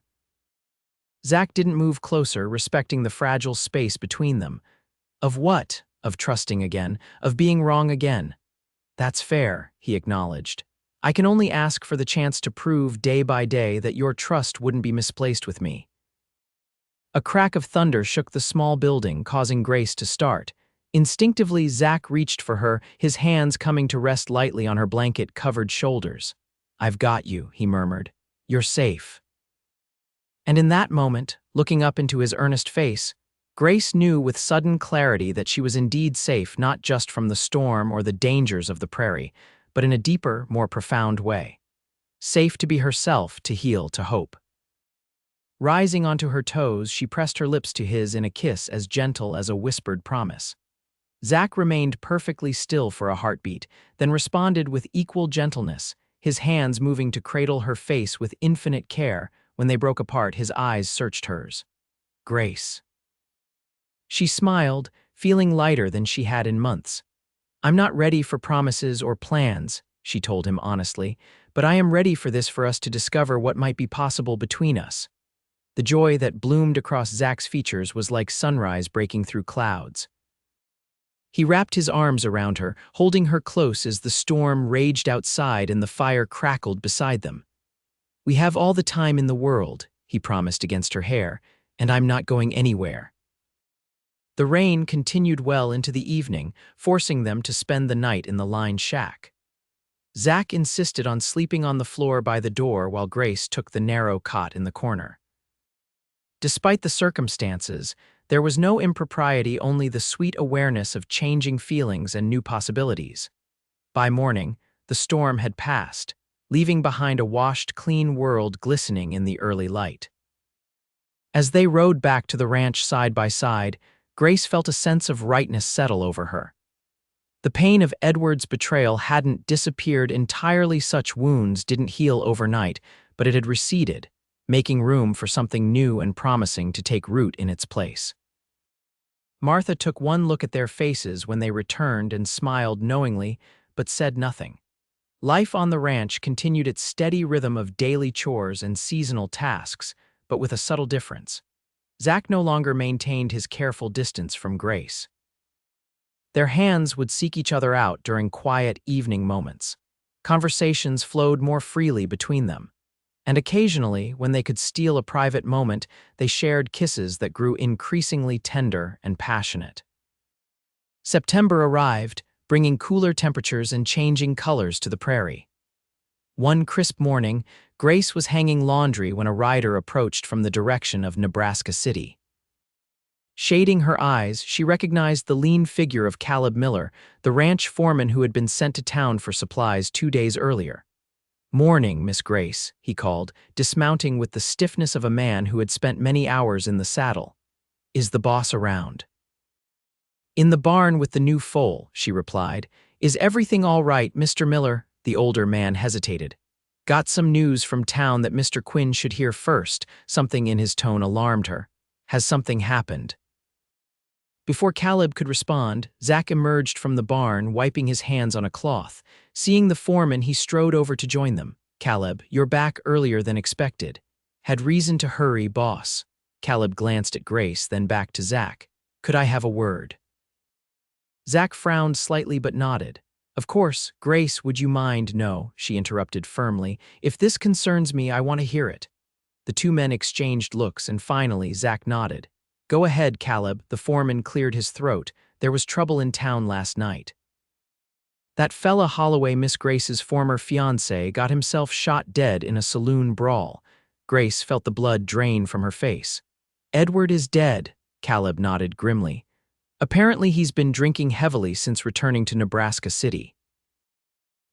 S1: Zach didn't move closer, respecting the fragile space between them. "Of what?" "Of trusting again, of being wrong again." "That's fair," he acknowledged. "I can only ask for the chance to prove day by day that your trust wouldn't be misplaced with me." A crack of thunder shook the small building, causing Grace to start. Instinctively, Zach reached for her, his hands coming to rest lightly on her blanket-covered shoulders. "I've got you," he murmured. "You're safe." And in that moment, looking up into his earnest face, Grace knew with sudden clarity that she was indeed safe, not just from the storm or the dangers of the prairie, but in a deeper, more profound way. Safe to be herself, to heal, to hope. Rising onto her toes, she pressed her lips to his in a kiss as gentle as a whispered promise. Zach remained perfectly still for a heartbeat, then responded with equal gentleness, his hands moving to cradle her face with infinite care. When they broke apart, his eyes searched hers. "Grace." She smiled, feeling lighter than she had in months. "I'm not ready for promises or plans," she told him honestly, "but I am ready for this, for us to discover what might be possible between us." The joy that bloomed across Zach's features was like sunrise breaking through clouds. He wrapped his arms around her, holding her close as the storm raged outside and the fire crackled beside them. "We have all the time in the world," he promised against her hair, "and I'm not going anywhere." The rain continued well into the evening, forcing them to spend the night in the lined shack. Zach insisted on sleeping on the floor by the door while Grace took the narrow cot in the corner. Despite the circumstances, there was no impropriety, only the sweet awareness of changing feelings and new possibilities. By morning, the storm had passed, leaving behind a washed, clean world glistening in the early light. As they rode back to the ranch side by side, Grace felt a sense of rightness settle over her. The pain of Edward's betrayal hadn't disappeared entirely. Such wounds didn't heal overnight, but it had receded, making room for something new and promising to take root in its place. Martha took one look at their faces when they returned and smiled knowingly, but said nothing. Life on the ranch continued its steady rhythm of daily chores and seasonal tasks, but with a subtle difference. Zach no longer maintained his careful distance from Grace. Their hands would seek each other out during quiet evening moments. Conversations flowed more freely between them. And occasionally, when they could steal a private moment, they shared kisses that grew increasingly tender and passionate. September arrived, bringing cooler temperatures and changing colors to the prairie. One crisp morning, Grace was hanging laundry when a rider approached from the direction of Nebraska City. Shading her eyes, she recognized the lean figure of Caleb Miller, the ranch foreman who had been sent to town for supplies 2 days earlier. "Morning, Miss Grace," he called, dismounting with the stiffness of a man who had spent many hours in the saddle. "Is the boss around?" "In the barn with the new foal," she replied. "Is everything all right, Mr. Miller?" The older man hesitated. "Got some news from town that Mr. Quinn should hear first." Something in his tone alarmed her. "Has something happened?" Before Caleb could respond, Zach emerged from the barn, wiping his hands on a cloth. Seeing the foreman, he strode over to join them. "Caleb, you're back earlier than expected." "Had reason to hurry, boss." Caleb glanced at Grace, then back to Zach. "Could I have a word?" Zach frowned slightly but nodded. "Of course, Grace, would you mind?" "No," she interrupted firmly. "If this concerns me, I want to hear it." The two men exchanged looks, and finally Zach nodded. "Go ahead, Caleb." The foreman cleared his throat. "There was trouble in town last night. That fella Holloway, Miss Grace's former fiancé, got himself shot dead in a saloon brawl." Grace felt the blood drain from her face. "Edward is dead," Caleb nodded grimly. "Apparently he's been drinking heavily since returning to Nebraska City.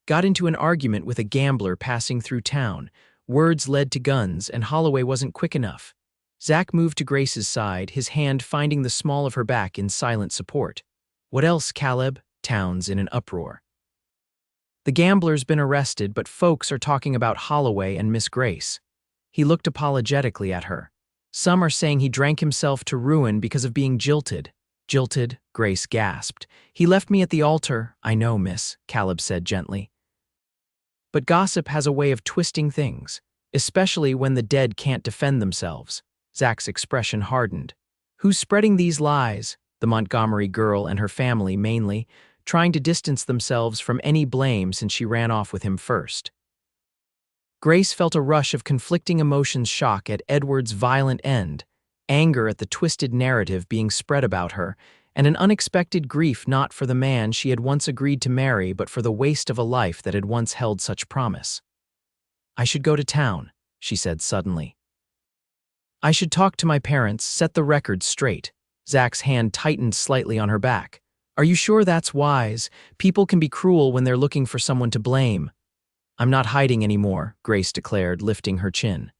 S1: Got into an argument with a gambler passing through town. Words led to guns, and Holloway wasn't quick enough." Zach moved to Grace's side, his hand finding the small of her back in silent support. "What else, Caleb?" Town's in an uproar. "The gambler's been arrested, but folks are talking about Holloway and Miss Grace." He looked apologetically at her. "Some are saying he drank himself to ruin because of being jilted." "Jilted?" Grace gasped. "He left me at the altar." "I know, miss," Caleb said gently. "But gossip has a way of twisting things, especially when the dead can't defend themselves." Zach's expression hardened. "Who's spreading these lies?" "The Montgomery girl and her family mainly, trying to distance themselves from any blame since she ran off with him first." Grace felt a rush of conflicting emotions: shock at Edward's violent end, anger at the twisted narrative being spread about her, and an unexpected grief not for the man she had once agreed to marry but for the waste of a life that had once held such promise. "I should go to town," she said suddenly. "I should talk to my parents, set the record straight." Zach's hand tightened slightly on her back. "Are you sure that's wise? People can be cruel when they're looking for someone to blame." "I'm not hiding anymore," Grace declared, lifting her chin.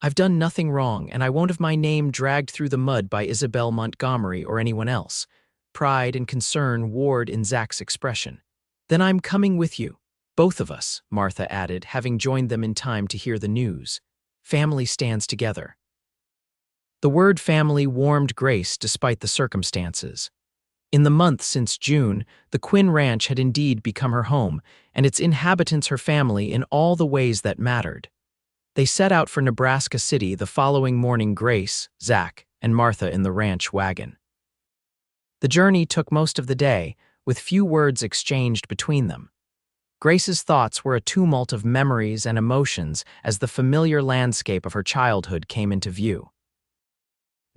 S1: "I've done nothing wrong, and I won't have my name dragged through the mud by Isabel Montgomery or anyone else." Pride and concern warred in Zach's expression. "Then I'm coming with you. Both of us," Martha added, having joined them in time to hear the news. "Family stands together." The word family warmed Grace despite the circumstances. In the month since June, the Quinn Ranch had indeed become her home, and its inhabitants her family in all the ways that mattered. They set out for Nebraska City the following morning, Grace, Zach, and Martha in the ranch wagon. The journey took most of the day, with few words exchanged between them. Grace's thoughts were a tumult of memories and emotions as the familiar landscape of her childhood came into view.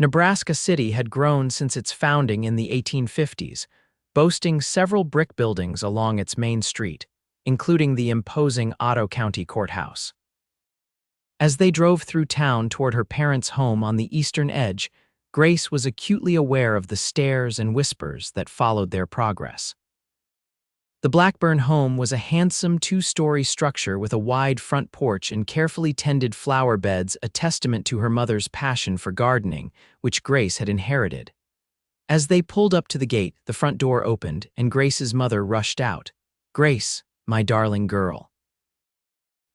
S1: Nebraska City had grown since its founding in the 1850s, boasting several brick buildings along its main street, including the imposing Otto County Courthouse. As they drove through town toward her parents' home on the eastern edge, Grace was acutely aware of the stares and whispers that followed their progress. The Blackburn home was a handsome two-story structure with a wide front porch and carefully tended flower beds, a testament to her mother's passion for gardening, which Grace had inherited. As they pulled up to the gate, the front door opened, and Grace's mother rushed out. "Grace, my darling girl."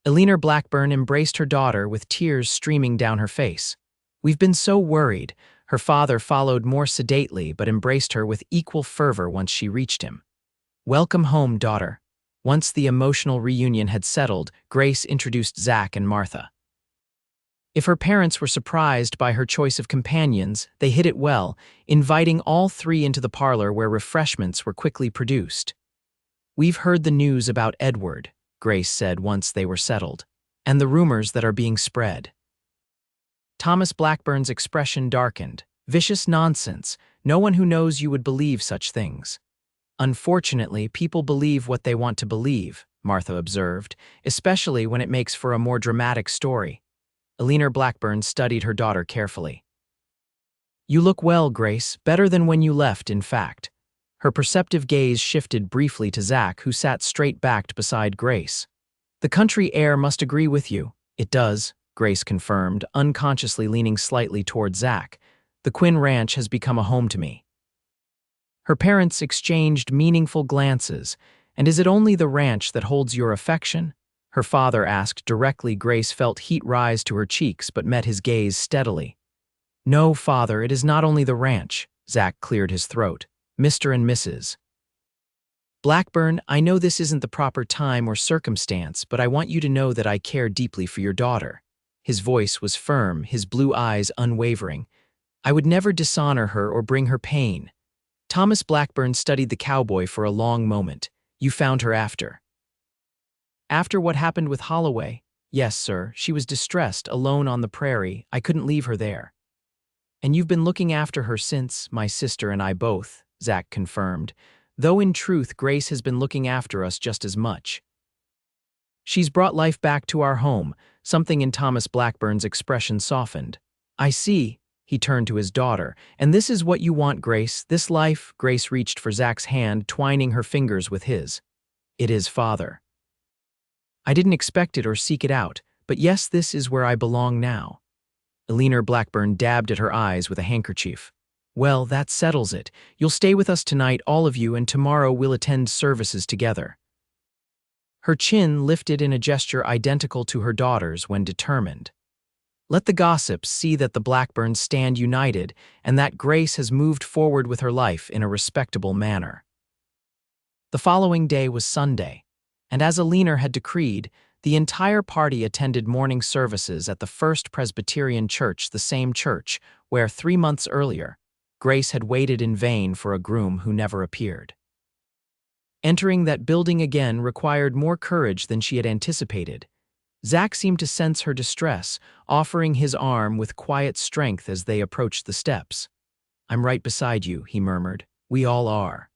S1: Eleanor Blackburn embraced her daughter with tears streaming down her face. "We've been so worried." Her father followed more sedately but embraced her with equal fervor once she reached him. "Welcome home, daughter." Once the emotional reunion had settled, Grace introduced Zach and Martha. If her parents were surprised by her choice of companions, they hid it well, inviting all three into the parlor where refreshments were quickly produced. "We've heard the news about Edward," Grace said once they were settled, "and the rumors that are being spread." Thomas Blackburn's expression darkened. "Vicious nonsense. No one who knows you would believe such things." "Unfortunately, people believe what they want to believe," Martha observed, "especially when it makes for a more dramatic story." Eleanor Blackburn studied her daughter carefully. "You look well, Grace, better than when you left, in fact." Her perceptive gaze shifted briefly to Zach, who sat straight-backed beside Grace. "The country air must agree with you." "It does," Grace confirmed, unconsciously leaning slightly toward Zach. "The Quinn Ranch has become a home to me." Her parents exchanged meaningful glances. "And is it only the ranch that holds your affection?" her father asked directly. Grace felt heat rise to her cheeks but met his gaze steadily. "No, father, it is not only the ranch." Zach cleared his throat. "Mr. and Mrs. Blackburn, I know this isn't the proper time or circumstance, but I want you to know that I care deeply for your daughter." His voice was firm, his blue eyes unwavering. "I would never dishonor her or bring her pain." Thomas Blackburn studied the cowboy for a long moment. "You found her after what happened with Holloway?" "Yes, sir. She was distressed, alone on the prairie. I couldn't leave her there." "And you've been looking after her since?" "My sister and I both," Zach confirmed, "though in truth Grace has been looking after us just as much. She's brought life back to our home." Something in Thomas Blackburn's expression softened. "I see." He turned to his daughter. "And this is what you want, Grace? This life?" Grace reached for Zach's hand, twining her fingers with his. "It is, father. I didn't expect it or seek it out, but yes, this is where I belong now." Eleanor Blackburn dabbed at her eyes with a handkerchief. "Well, that settles it. You'll stay with us tonight, all of you, and tomorrow we'll attend services together." Her chin lifted in a gesture identical to her daughter's when determined. "Let the gossips see that the Blackburns stand united and that Grace has moved forward with her life in a respectable manner." The following day was Sunday, and as Eleanor had decreed, the entire party attended morning services at the First Presbyterian Church, the same church where, 3 months earlier, Grace had waited in vain for a groom who never appeared. Entering that building again required more courage than she had anticipated. Zach seemed to sense her distress, offering his arm with quiet strength as they approached the steps. "I'm right beside you," he murmured. "We all are."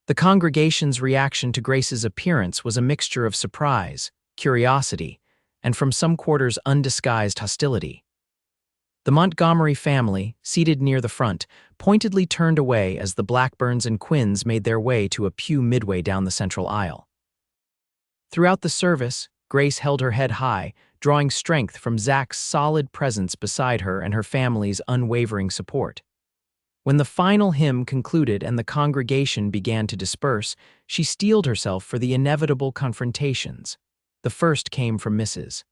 S1: The congregation's reaction to Grace's appearance was a mixture of surprise, curiosity, and from some quarters undisguised hostility. The Montgomery family, seated near the front, pointedly turned away as the Blackburns and Quinns made their way to a pew midway down the central aisle. Throughout the service, Grace held her head high, drawing strength from Zach's solid presence beside her and her family's unwavering support. When the final hymn concluded and the congregation began to disperse, she steeled herself for the inevitable confrontations. The first came from Mrs.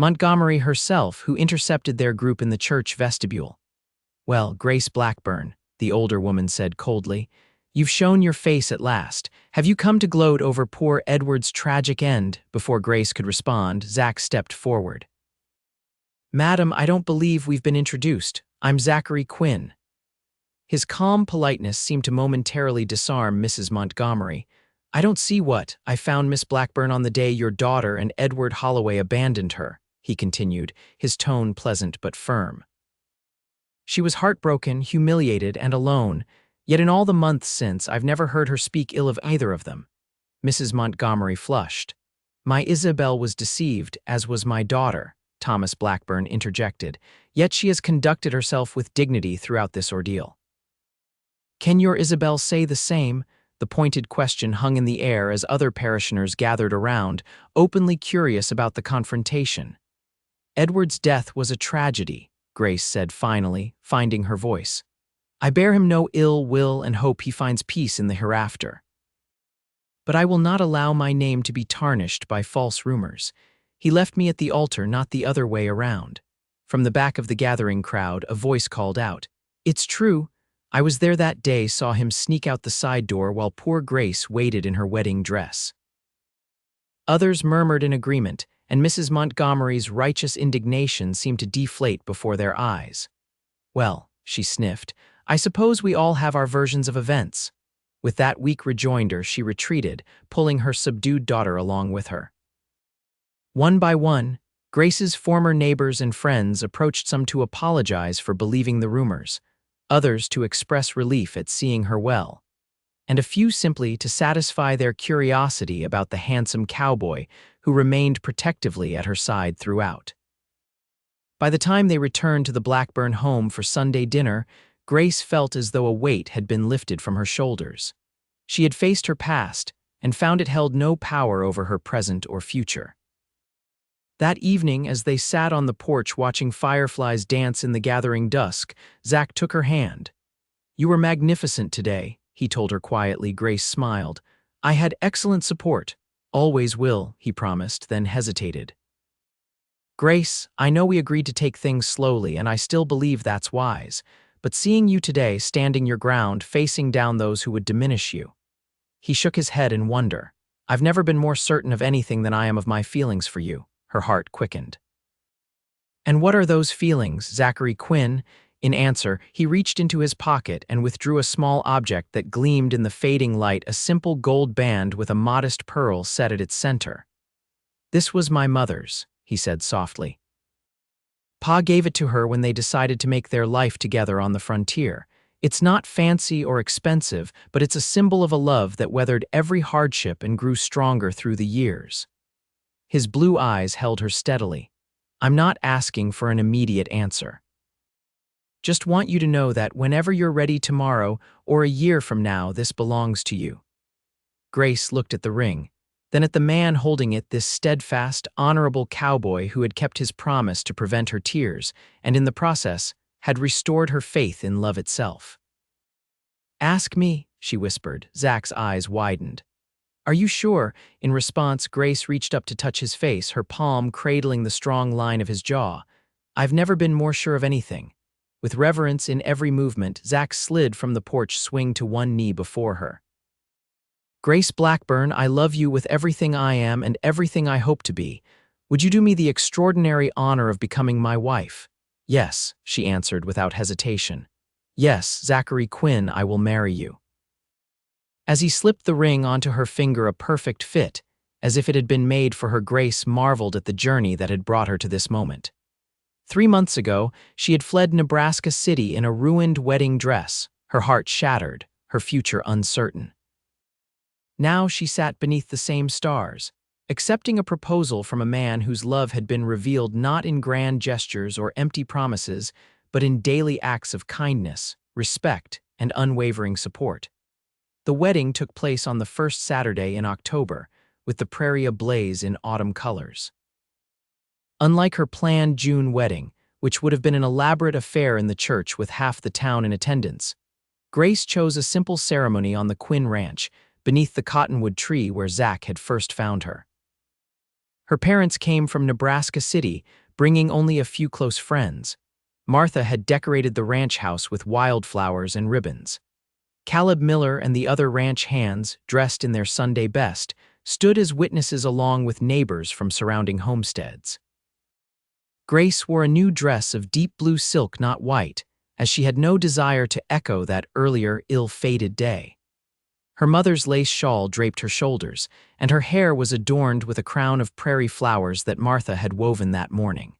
S1: Montgomery herself, who intercepted their group in the church vestibule. "Well, Grace Blackburn," the older woman said coldly, "you've shown your face at last. Have you come to gloat over poor Edward's tragic end?" Before Grace could respond, Zach stepped forward. "Madam, I don't believe we've been introduced. I'm Zachary Quinn." His calm politeness seemed to momentarily disarm Mrs. Montgomery. "I don't see what. I found Miss Blackburn on the day your daughter and Edward Holloway abandoned her," he continued, his tone pleasant but firm. "She was heartbroken, humiliated, and alone, yet in all the months since I've never heard her speak ill of either of them." Mrs. Montgomery flushed. "My Isabel was deceived, as was my daughter," Thomas Blackburn interjected, "yet she has conducted herself with dignity throughout this ordeal." "Can your Isabel say the same?" The pointed question hung in the air as other parishioners gathered around, openly curious about the confrontation. "Edward's death was a tragedy," Grace said finally, finding her voice. "I bear him no ill will and hope he finds peace in the hereafter. But I will not allow my name to be tarnished by false rumors. He left me at the altar, not the other way around." From the back of the gathering crowd, a voice called out, "It's true. I was there that day, saw him sneak out the side door while poor Grace waited in her wedding dress." Others murmured in agreement, and Mrs. Montgomery's righteous indignation seemed to deflate before their eyes. "Well," she sniffed, "I suppose we all have our versions of events." With that weak rejoinder, she retreated, pulling her subdued daughter along with her. One by one, Grace's former neighbors and friends approached, some to apologize for believing the rumors, others to express relief at seeing her well, and a few simply to satisfy their curiosity about the handsome cowboy who remained protectively at her side throughout. By the time they returned to the Blackburn home for Sunday dinner, Grace felt as though a weight had been lifted from her shoulders. She had faced her past and found it held no power over her present or future. That evening, as they sat on the porch watching fireflies dance in the gathering dusk, Zach took her hand. "You were magnificent today," he told her quietly. Grace smiled. "I had excellent support. Always will," he promised, then hesitated. "Grace, I know we agreed to take things slowly, and I still believe that's wise, but seeing you today standing your ground, facing down those who would diminish you." He shook his head in wonder. "I've never been more certain of anything than I am of my feelings for you." Her heart quickened. "And what are those feelings, Zachary Quinn?" In answer, he reached into his pocket and withdrew a small object that gleamed in the fading light, a simple gold band with a modest pearl set at its center. "This was my mother's," he said softly. "Pa gave it to her when they decided to make their life together on the frontier. It's not fancy or expensive, but it's a symbol of a love that weathered every hardship and grew stronger through the years." His blue eyes held her steadily. "I'm not asking for an immediate answer. Just want you to know that whenever you're ready, tomorrow or a year from now, this belongs to you." Grace looked at the ring, then at the man holding it, this steadfast, honorable cowboy who had kept his promise to prevent her tears, and in the process had restored her faith in love itself. "Ask me," she whispered. Zach's eyes widened. "Are you sure?" In response, Grace reached up to touch his face, her palm cradling the strong line of his jaw. "I've never been more sure of anything." With reverence in every movement, Zach slid from the porch swing to one knee before her. "Grace Blackburn, I love you with everything I am and everything I hope to be. Would you do me the extraordinary honor of becoming my wife?" "Yes," she answered without hesitation. "Yes, Zachary Quinn, I will marry you." As he slipped the ring onto her finger, a perfect fit, as if it had been made for her, Grace marveled at the journey that had brought her to this moment. 3 months ago, she had fled Nebraska City in a ruined wedding dress, her heart shattered, her future uncertain. Now she sat beneath the same stars, accepting a proposal from a man whose love had been revealed not in grand gestures or empty promises, but in daily acts of kindness, respect, and unwavering support. The wedding took place on the first Saturday in October, with the prairie ablaze in autumn colors. Unlike her planned June wedding, which would have been an elaborate affair in the church with half the town in attendance, Grace chose a simple ceremony on the Quinn Ranch, beneath the cottonwood tree where Zach had first found her. Her parents came from Nebraska City, bringing only a few close friends. Martha had decorated the ranch house with wildflowers and ribbons. Caleb Miller and the other ranch hands, dressed in their Sunday best, stood as witnesses along with neighbors from surrounding homesteads. Grace wore a new dress of deep blue silk, not white, as she had no desire to echo that earlier, ill-fated day. Her mother's lace shawl draped her shoulders, and her hair was adorned with a crown of prairie flowers that Martha had woven that morning.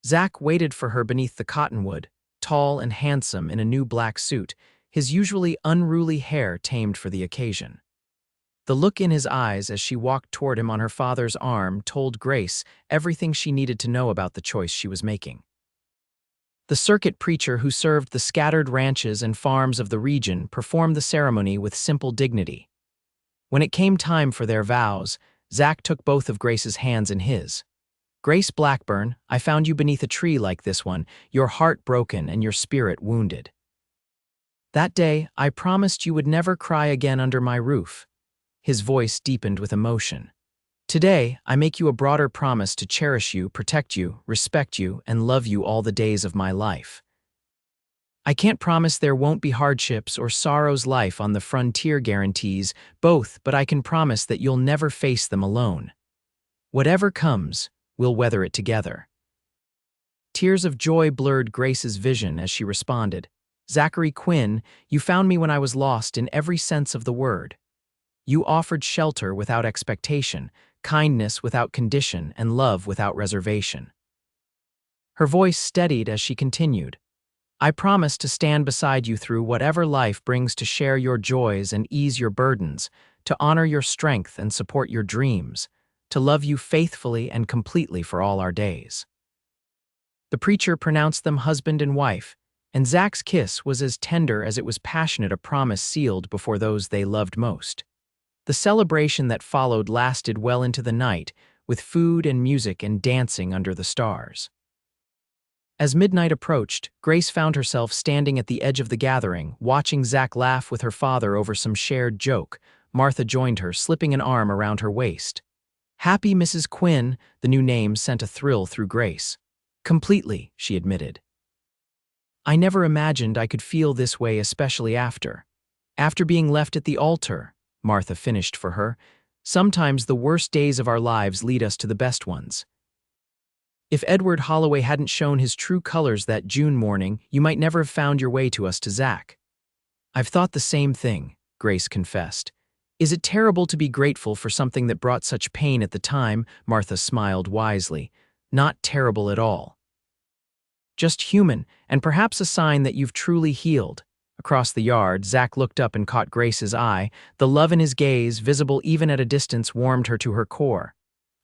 S1: Zach waited for her beneath the cottonwood, tall and handsome in a new black suit, his usually unruly hair tamed for the occasion. The look in his eyes as she walked toward him on her father's arm told Grace everything she needed to know about the choice she was making. The circuit preacher who served the scattered ranches and farms of the region performed the ceremony with simple dignity. When it came time for their vows, Zach took both of Grace's hands in his. "Grace Blackburn, I found you beneath a tree like this one, your heart broken and your spirit wounded. That day, I promised you would never cry again under my roof." His voice deepened with emotion. "Today, I make you a broader promise to cherish you, protect you, respect you, and love you all the days of my life. I can't promise there won't be hardships or sorrows. Life on the frontier guarantees both, but I can promise that you'll never face them alone. Whatever comes, we'll weather it together." Tears of joy blurred Grace's vision as she responded, "Zachary Quinn, you found me when I was lost in every sense of the word. You offered shelter without expectation, kindness without condition, and love without reservation." Her voice steadied as she continued, "I promise to stand beside you through whatever life brings, to share your joys and ease your burdens, to honor your strength and support your dreams, to love you faithfully and completely for all our days." The preacher pronounced them husband and wife, and Zach's kiss was as tender as it was passionate, a promise sealed before those they loved most. The celebration that followed lasted well into the night, with food and music and dancing under the stars. As midnight approached, Grace found herself standing at the edge of the gathering, watching Zach laugh with her father over some shared joke. Martha joined her, slipping an arm around her waist. "Happy Mrs. Quinn," the new name sent a thrill through Grace. "Completely," she admitted. "I never imagined I could feel this way, especially after being left at the altar," Martha finished for her. "Sometimes the worst days of our lives lead us to the best ones. If Edward Holloway hadn't shown his true colors that June morning, you might never have found your way to us, to Zach." "I've thought the same thing," Grace confessed. "Is it terrible to be grateful for something that brought such pain at the time?" Martha smiled wisely. "Not terrible at all. Just human, and perhaps a sign that you've truly healed." Across the yard, Zach looked up and caught Grace's eye. The love in his gaze, visible even at a distance, warmed her to her core.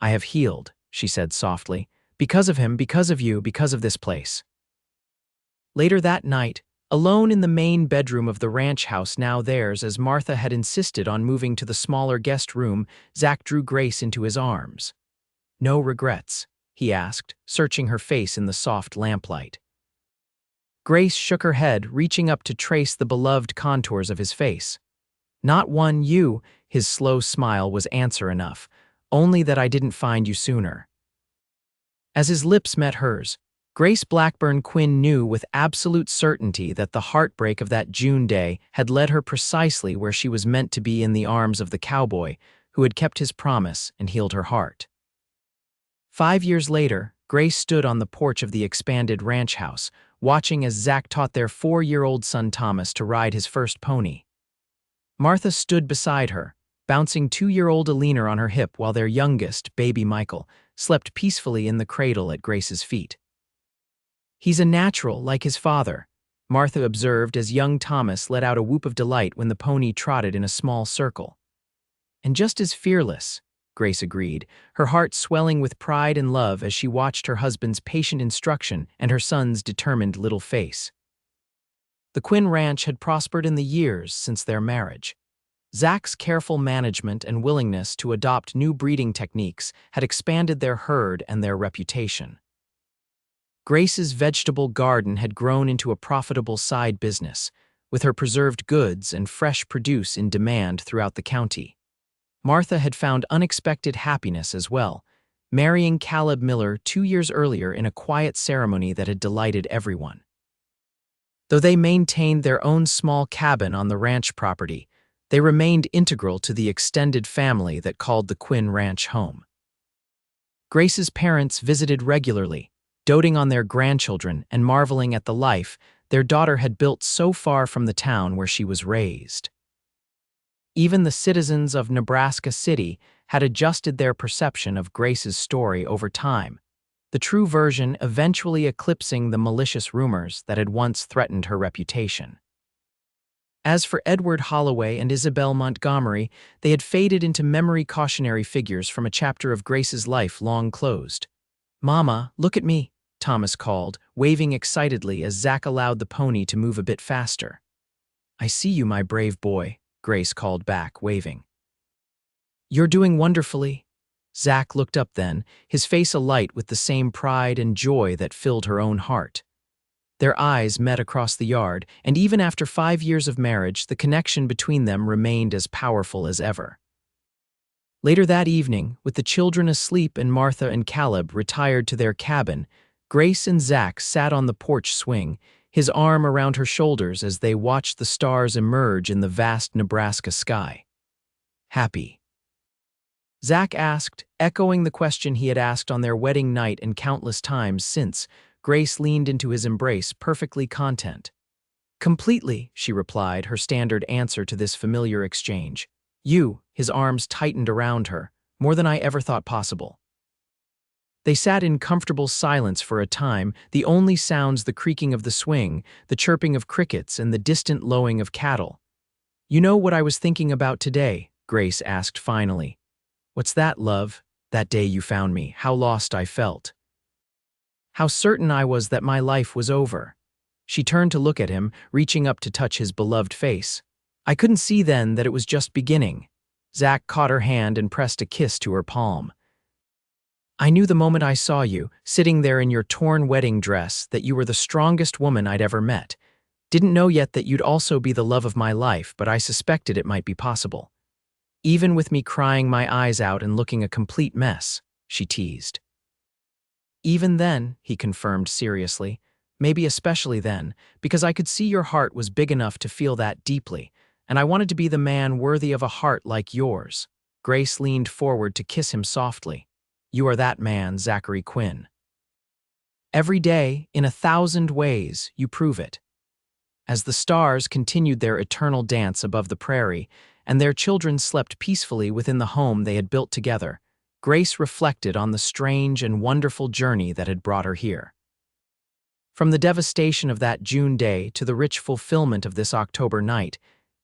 S1: "I have healed," she said softly. "Because of him, because of you, because of this place." Later that night, alone in the main bedroom of the ranch house, now theirs as Martha had insisted on moving to the smaller guest room, Zach drew Grace into his arms. "No regrets?" he asked, searching her face in the soft lamplight. Grace shook her head, reaching up to trace the beloved contours of his face. "Not one, you," his slow smile was answer enough. "Only that I didn't find you sooner." As his lips met hers, Grace Blackburn Quinn knew with absolute certainty that the heartbreak of that June day had led her precisely where she was meant to be, in the arms of the cowboy who had kept his promise and healed her heart. 5 years later, Grace stood on the porch of the expanded ranch house, watching as Zach taught their 4-year-old son Thomas to ride his first pony. Martha stood beside her, bouncing 2-year-old Alina on her hip, while their youngest, baby Michael, slept peacefully in the cradle at Grace's feet. "He's a natural, like his father," Martha observed as young Thomas let out a whoop of delight when the pony trotted in a small circle. "And just as fearless," Grace agreed, her heart swelling with pride and love as she watched her husband's patient instruction and her son's determined little face. The Quinn Ranch had prospered in the years since their marriage. Zach's careful management and willingness to adopt new breeding techniques had expanded their herd and their reputation. Grace's vegetable garden had grown into a profitable side business, with her preserved goods and fresh produce in demand throughout the county. Martha had found unexpected happiness as well, marrying Caleb Miller 2 years earlier in a quiet ceremony that had delighted everyone. Though they maintained their own small cabin on the ranch property, they remained integral to the extended family that called the Quinn Ranch home. Grace's parents visited regularly, doting on their grandchildren and marveling at the life their daughter had built so far from the town where she was raised. Even the citizens of Nebraska City had adjusted their perception of Grace's story over time, the true version eventually eclipsing the malicious rumors that had once threatened her reputation. As for Edward Holloway and Isabel Montgomery, they had faded into memory cautionary figures from a chapter of Grace's life long closed. "Mama, look at me," Thomas called, waving excitedly as Zach allowed the pony to move a bit faster. "I see you, my brave boy," Grace called back, waving. "You're doing wonderfully." Zach looked up then, his face alight with the same pride and joy that filled her own heart. Their eyes met across the yard, and even after 5 years of marriage, the connection between them remained as powerful as ever. Later that evening, with the children asleep and Martha and Caleb retired to their cabin, Grace and Zach sat on the porch swing, his arm around her shoulders as they watched the stars emerge in the vast Nebraska sky. "Happy?" Zach asked, echoing the question he had asked on their wedding night and countless times since. Grace leaned into his embrace, perfectly content. "Completely," she replied, her standard answer to this familiar exchange. "You," his arms tightened around her, "more than I ever thought possible." They sat in comfortable silence for a time, the only sounds the creaking of the swing, the chirping of crickets, and the distant lowing of cattle. "You know what I was thinking about today?" Grace asked finally. "What's that, love?" "That day you found me, how lost I felt. How certain I was that my life was over." She turned to look at him, reaching up to touch his beloved face. "I couldn't see then that it was just beginning." Zach caught her hand and pressed a kiss to her palm. "I knew the moment I saw you, sitting there in your torn wedding dress, that you were the strongest woman I'd ever met. Didn't know yet that you'd also be the love of my life, but I suspected it might be possible. Even with me crying my eyes out and looking a complete mess," she teased. "Even then," he confirmed seriously, "maybe especially then, because I could see your heart was big enough to feel that deeply, and I wanted to be the man worthy of a heart like yours." Grace leaned forward to kiss him softly. "You are that man, Zachary Quinn. Every day, in 1,000 ways, you prove it." As the stars continued their eternal dance above the prairie, and their children slept peacefully within the home they had built together, Grace reflected on the strange and wonderful journey that had brought her here. From the devastation of that June day to the rich fulfillment of this October night,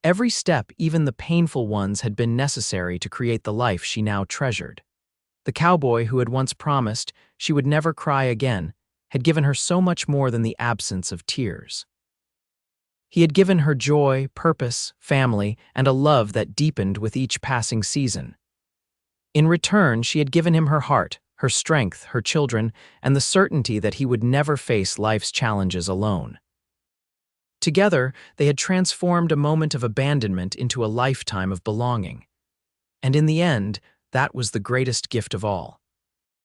S1: every step, even the painful ones, had been necessary to create the life she now treasured. The cowboy who had once promised she would never cry again had given her so much more than the absence of tears. He had given her joy, purpose, family, and a love that deepened with each passing season. In return, she had given him her heart, her strength, her children, and the certainty that he would never face life's challenges alone. Together, they had transformed a moment of abandonment into a lifetime of belonging. And in the end, that was the greatest gift of all.